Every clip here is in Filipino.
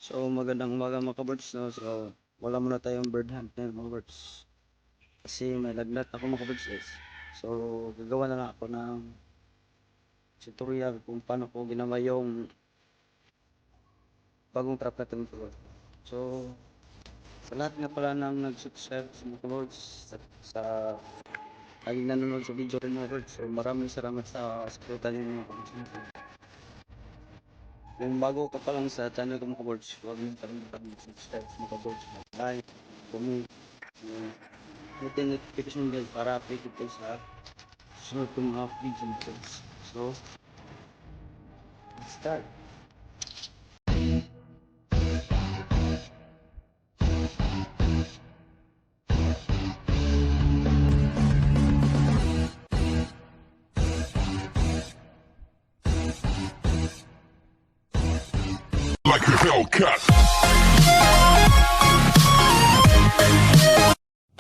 So magandang umaga mga kabards, no? So wala muna tayong bird hunt na mga kabards. Kasi may lagnat ako mga kabards guys. So gagawa na lang ako ng tutorial kung paano ko ginawa yung bagong trap natin mga kabards. So sa lahat nga pala nang nag-subscribe sa mga kabards sa laging nanonood sa video rin mga kabards. So maraming salamat sa suporta niyo mga kabards. Kung bago ka pa lang sa channel ko mga kabards, huwag niyo kalimutan mag-subscribe mga kabards. Like, comment, hit the notification bell para updated kayo sa susunod kong mga videos. So, let's start. Like a Hellcat.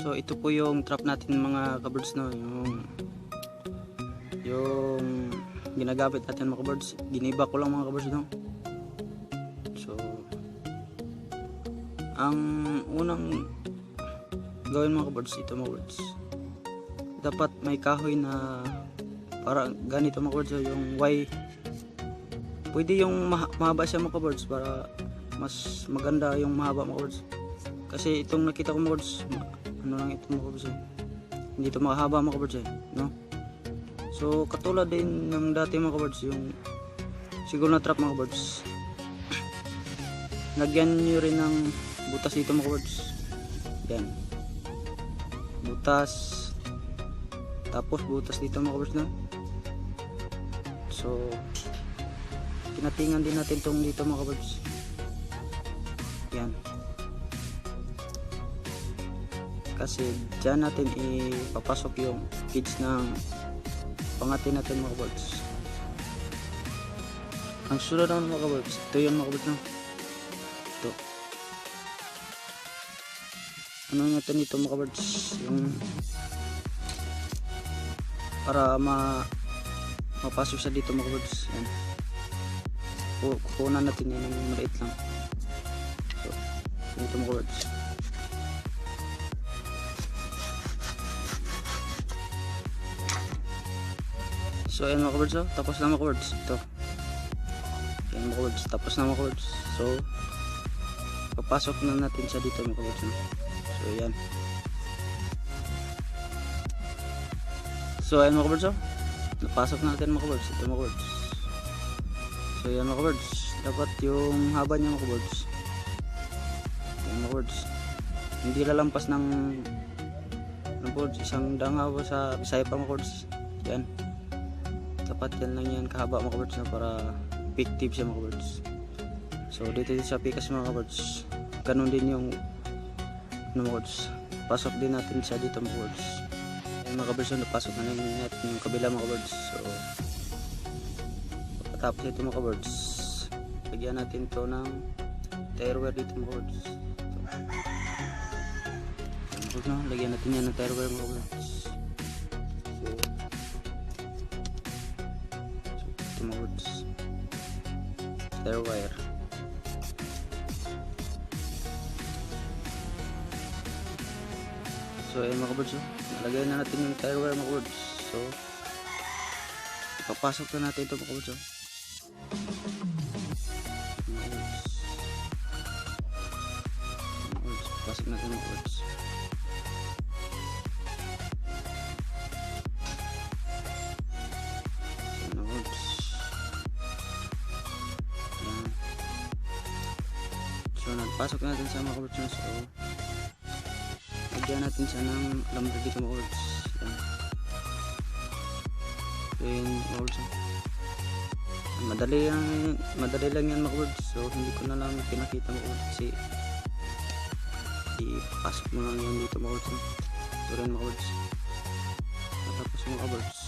So, ito po yung trap natin mga kabirds, no? Yung ginagamit natin mga kabirds. Giniba ko lang mga kabirds, no? So, ang unang gawin mga kabirds, ito mga kabirds. Dapat may kahoy na para ganito mga kabirds, yung Y. Pwede yung mahaba siya mga kabirds para mas maganda yung mahaba mga kabirds. Kasi itong nakita ko mga kabirds, ano lang ito mga kabirds, hindi ito mahaba mga kabirds, no? So katulad din ng dati mga kabirds, yung siguro na trap mga kabirds, lagyan nyo rin ng butas dito mga kabirds. Yan, butas, tapos butas dito mga kabirds, no? So tinatingan din natin tong dito mga kabirds. Yan, kasi dyan natin ipapasok yung feeds ng pangatin natin mga kabirds. Ang sunod naman mga kabirds, ito yung mga kabirds, no? Ito, ano natin ito mga kabirds, yung para mapasok sa dito mga kabirds. Yan, kukunan natin yan ng maliit lang. So dito mga kabirds. So ayan mga kabirds, tapos na mga kabirds. Ito, ayan mga kabirds, tapos na mga kabirds. So papasok na natin siya dito mga kabirds, no? So ayan. So ayan mga kabirds, napasok na natin mga kabirds. Ito mga kabirds. So ayan mga kabirds, dapat yung haba niya mga kabirds, ayan mga kabirds, hindi lalampas ng kabirds, isang dangaw sa Bisaya pa mga kabirds. Yan, dapat yan lang yan kahaba mga kabirds, na para effective siya mga kabirds. So dito sa pikas mga kabirds, ganun din yung mga kabirds, pasok din natin siya dito mga kabirds. Ayan mga kabirds, napasok na natin yung kabila mga kabirds. So tapos ito mga kabirds, lagyan natin to ng tire dito mga kabirds. So, lagyan natin yan ng tire mga kabirds. So ito mga kabirds, tire wire. So ayan mga kabirds, nalagay na natin yung tire wire mga kabirds. So papasok na natin ito mga kabirds. Pasok natin mga kabirds. So nagpasok natin sa mga kabirds. So lagyan natin siya ng lumber dito mga kabirds. Yan, mga kabirds. Madali lang yan mga kabirds. So hindi ko na lang pinakita mga kabirds, kasi ipasok mo lang yan dito mga kabirds. Ito rin mga kabirds. Tapos mga kabirds,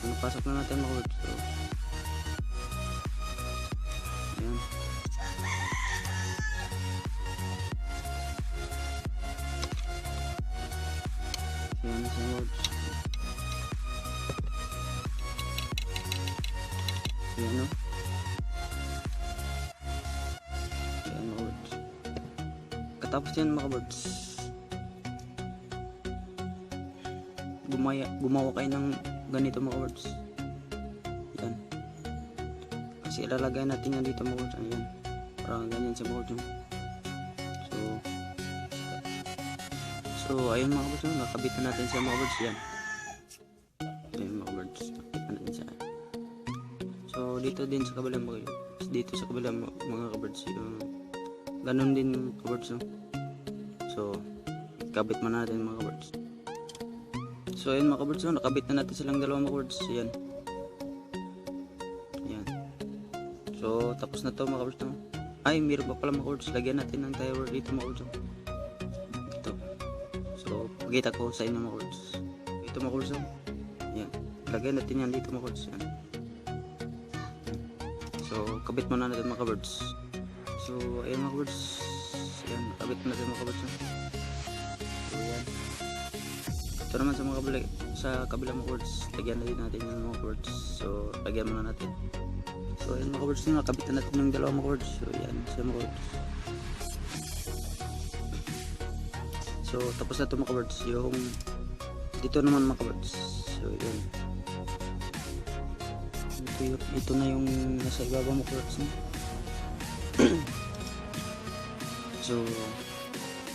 napasok na natin mga kabirds. So yan, yan sa mga kabirds. Yan, no? Pagkatapos yan mga birds, gumawa kayo ng ganito mga birds. Yan. Kasi ilalagay natin yan dito mga birds. Ayan. Parang ganyan siya mga birds. So ayun mga birds, nakabit na natin siya mga birds. Yan. Ayun mga birds, nakabit na natin siya. So dito din sa kabilang mga birds, yung ganun din mga birds. So kabit mo na natin mga birds. So ayun mga birds, nakabit na natin silang dalawang mga birds. Yan. Yan. So tapos na to mga birds. Ay, meron pa pala mga birds. Lagyan natin ng tower dito mga birds. Ito. So pagkita ko sa inyo mga birds. Ito mga birds. Yan. Lagyan natin yan dito mga birds. Yan. So kabit mo na natin mga birds. So ayun mga birds. Yan. Kabit na natin mga birds. So yan. Ito naman sa kabilang mga birds. Lagyan natin yung mga birds. So lagyan mo na natin. So ayun mga birds, nakabit na natin yung dalawang mga birds. So yan siya mga birds. So tapos na ito mga birds. Yung dito naman mga birds. So yan. Ito na yung nasa ibaba mga birds. So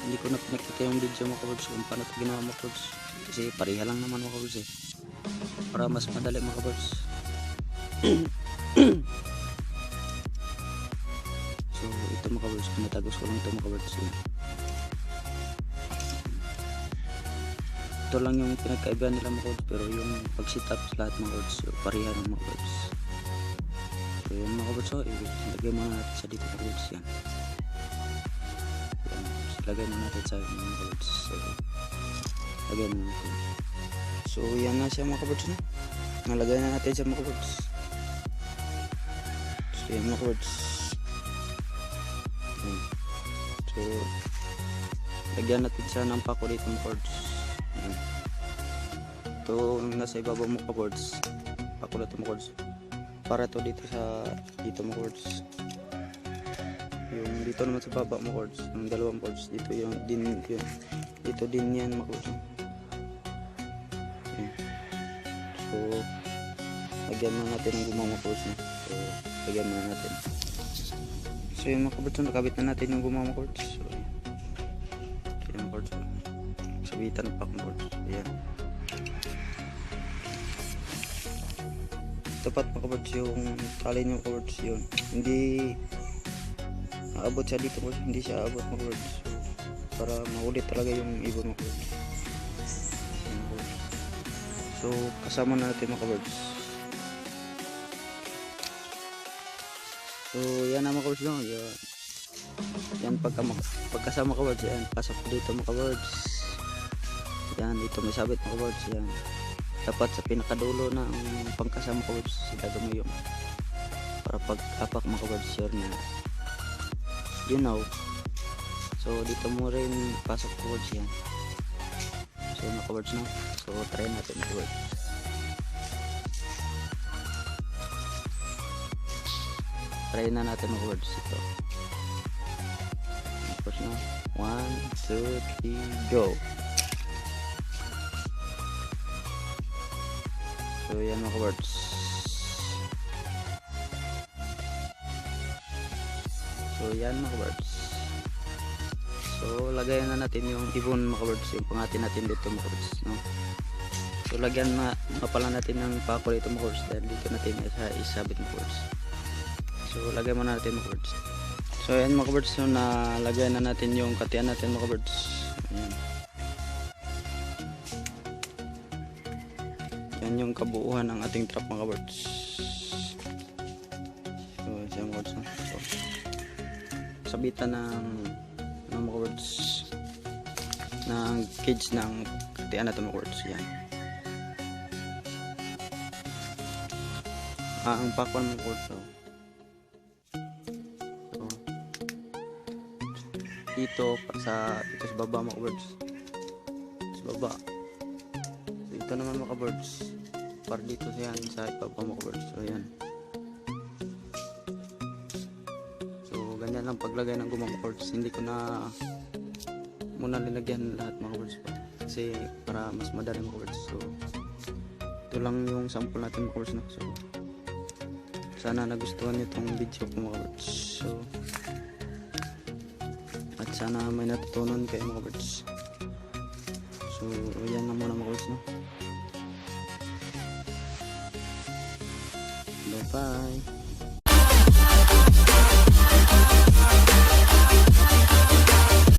hindi ko na pinakita yung video mga birds kung paano ito ginawa mga birds. Kasi pareha lang naman mga birds eh. Para mas madali mga birds. So ito mga birds, pinatagos ko lang ito mga birds. Ito lang yung pinagkaiba nila mga birds, pero yung pag sit up sa lahat mga birds, so pareha ng mga birds. So yun mga birds, so ilagay mo natin sa dito mga birds. Yan. Yan. So, ilagay mo natin sa mga birds. So lagay mo natin. So yan na siya mga birds na. Nalagay na natin siya mga birds. So yan mga birds. So lagyan natin siya ng pako dito mga birds. Ito nasa ibabaw mga birds. Pako dito mga birds. Para to dito mga birds. Yung dito naman sa baba mga birds. Yung dalawang birds dito yung dito din yan mga birds. So lagyan mo natin ng gumawa mga birds. So lagyan mo natin. So yung mga birds, nakabit na natin yung gumawa mga birds. So yung birds, sabitan pa ng birds. Ayan. Tapat mga birds yung tali yung birds yun. Hindi aabot siya dito, hindi siya aabot mga birds. So para maulit talaga yung ibon mga birds. So kasama na natin mga birds. So yan na mga birds no. Yan pagkasama mga birds, yan pasok dito mga birds. Yan dito may sabit mga birds. Yan dapat sa pinakadulo ng pangkasama mga birds, ilagay mo yung para pag apak mga birds sure na you know. So dito mo rin pasok mga birds yan. So mga birds no. So try natin mga birds. Try na natin mga birds ito. First na 1, 2, 3, go. So yan mga birds. So yan mga birds. So lagayan na natin yung ibon mga birds, yung pangatin natin dito mga birds no? So lagyan na pala natin ng pako dito mga birds dahil dito natin isabit mga birds. So lagay muna natin mga birds. So ayan mga birds, so nalagyan na natin yung katian natin mga birds. Ayan. Yan yung kabuuan ng ating trap mga birds. So ayan mga birds. So, sabitan ng mga birds ng cage ng katian natin mga birds. Yan. Ang pakwan mga birds. Dito sa baba mga birds, sa baba. So, ito naman mga birds para dito yan sa ibaba mga birds. So yan. So ganyan lang paglagay ng gumang birds. Hindi ko na muna linagyan lahat mga kabards pa. Kasi para mas madali mga kabards. So ito lang yung sample natin mga kabards, no? So sana nagustuhan nyo itong video ko mga kabards. So at sana may natutunan kayo mga kabards. So yan lang muna mga kabards, no? Bye bye.